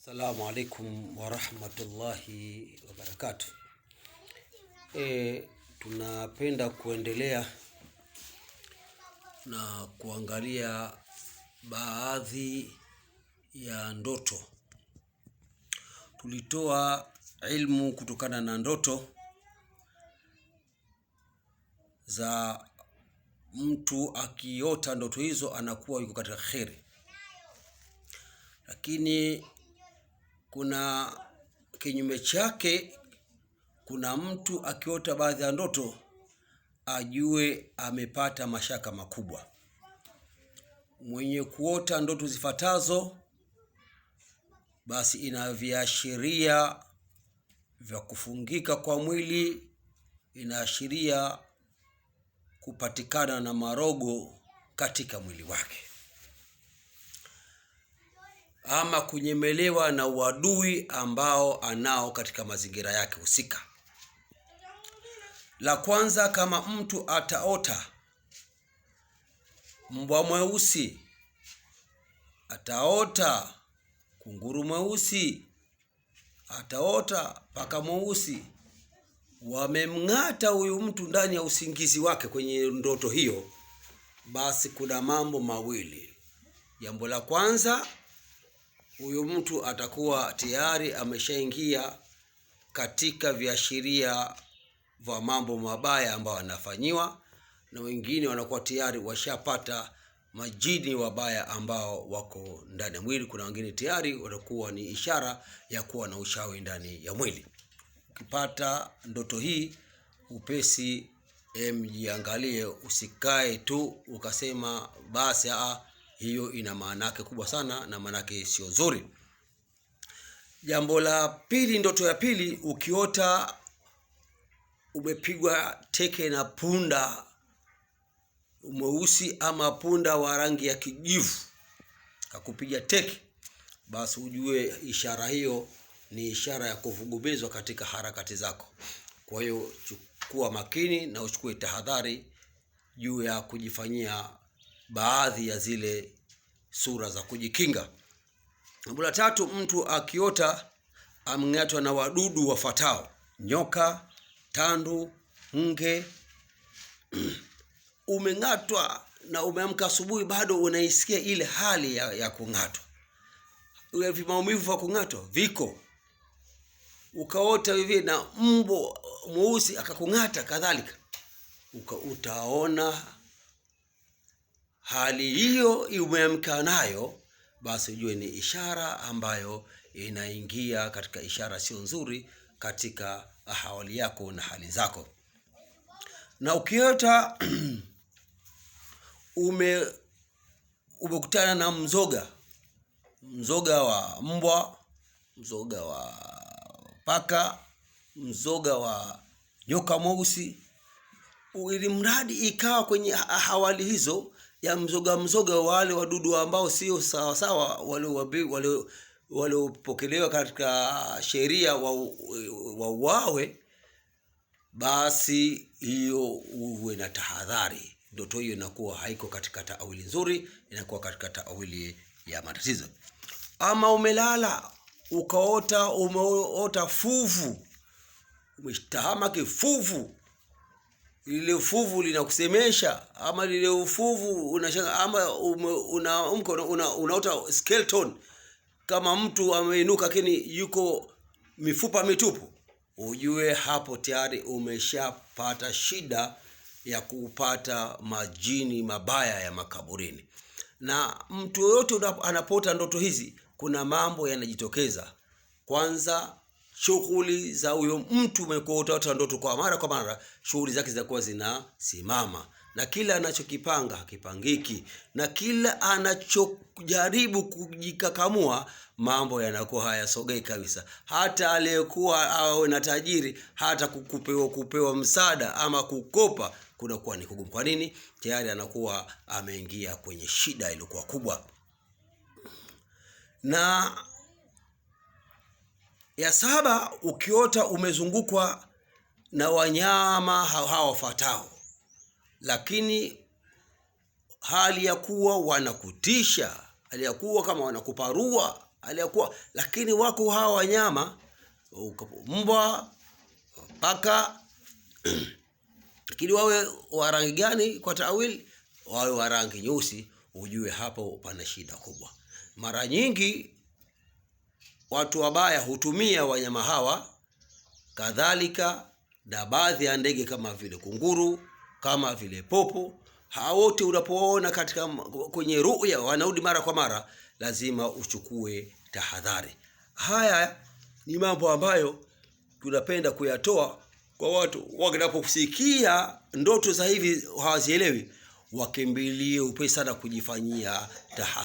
Assalamu alaikum warahmatullahi wabarakatuh. Tunapenda kuendelea na kuangalia baadhi ya ndoto. Tulitoa ilmu kutokana na ndoto za mtu akiota ndoto hizo anakuwa yuko katika kheri. Lakini kuna kinyume chake, kuna mtu akiota baadhi ya ndoto ajue amepata mashaka makubwa. Mwenye kuota ndoto zifuatazo basi ina viashiria vya kufungika kwa mwili, inaashiria kupatikana na marogo katika mwili wake, ama kunyemelewa na uadui ambao anao katika mazingira yake husika. La kwanza, kama mtu ataota mbwa mweusi, ataota kunguru mweusi, ataota paka mweusi, wamemng'ata huyu mtu ndani ya usingizi wake kwenye ndoto hiyo, basi kuna mambo mawili. Jambo la kwanza, huyu mtu atakuwa tayari ameshaingia katika viashiria vya mambo mabaya ambayo anafanyiwa, na wengine wanakuwa tayari washapata majini wabaya ambao wako ndani ya mwili. Kuna wengine tayari watakuwa ni ishara ya kuwa na ushawi ndani ya mwili. Ukipata ndoto hii upesi, jiangalie, usikae tu ukasema basi hiyo ina maana yake kubwa sana, na maana yake sio nzuri. Jambo la pili, ndoto ya pili, ukiota umepigwa teke na punda mweusi ama punda wa rangi ya kijivu akakupiga teke, basi ujue ishara hiyo ni ishara ya kuvugumizwa katika harakati zako. Kwa hiyo chukua makini na uchukue tahadhari juu ya kujifanyia baadhi ya zile sura za kujikinga. Jambo la tatu, mtu akiota amng'atwa na wadudu wafuatao: nyoka, tandu, nge. Umeng'atwa na umeamka asubuhi bado unaisikia ile hali ya kung'atwa, ule maumivu ya kung'atwa viko. Ukaota hivi na mbwa mweusi akakung'ata kadhalika, utaona hali hiyo umeamka nayo, basi ujue ni ishara ambayo inaingia katika ishara sio nzuri katika hali yako na hali zako. Na ukiota umekutana na mzoga wa mbwa, mzoga wa paka, mzoga wa nyoka mweusi, ili mradi ikawa kwenye hawali hizo ya mzoga wale wadudu ambao sio sawa sawa, wale upokelewa katika sheria wa uawe, basi hiyo uwe na tahadhari. Ndoto hiyo inakuwa haiko katika taawili nzuri, inakuwa katika taawili ya matatizo. Ama umelala umeota fuvu, umeshtahama kifuvu, lile fuvu linakusemesha, ama lile ufuvu unashanga, ama unaota skeleton kama mtu ameinuka lakini yuko mifupa mitupu, ujue hapo tayari umeshapata shida ya kupata majini mabaya ya makaburini. Na mtu yoyote anapota ndoto hizi, kuna mambo yanajitokeza. Kwanza, shughuli za huyo mtu umekuota ndoto kwa mara, shughuli zake zinakuwa zinasimama, na kila anachokipanga hakipangiki, na kila anachojaribu kujikakamua mambo yanakuwa hayasogei kabisa. Hata aliyekuwa awe na tajiri, hata kupewa msaada ama kukopa kunakuwa ni kugumu. Kwa nini? Tayari anakuwa ameingia kwenye shida iliyokuwa kubwa. Na ya saba, ukiota umezungukwa na wanyama hawa wafuatao, lakini hali ya kuwa wanakutisha, hali ya kuwa kama wanakuparua, aliyakuwa. Lakini wako hawa wanyama mbwa, paka lakini wawe wa rangi gani kwa tawili? Wawe wa rangi nyeusi, ujue hapo pana shida kubwa. Mara nyingi watu wabaya hutumia wanyama hawa, kadhalika na baadhi ya ndege kama vile kunguru, kama vile popo. Hawa wote unapoona katika kwenye ruya wanarudi mara kwa mara, lazima uchukue tahadhari. Haya ni mambo ambayo tunapenda kuyatoa kwa watu wanaposikia ndoto za hivi hawazielewi, wakimbilie upesi sana kujifanyia tahadhari.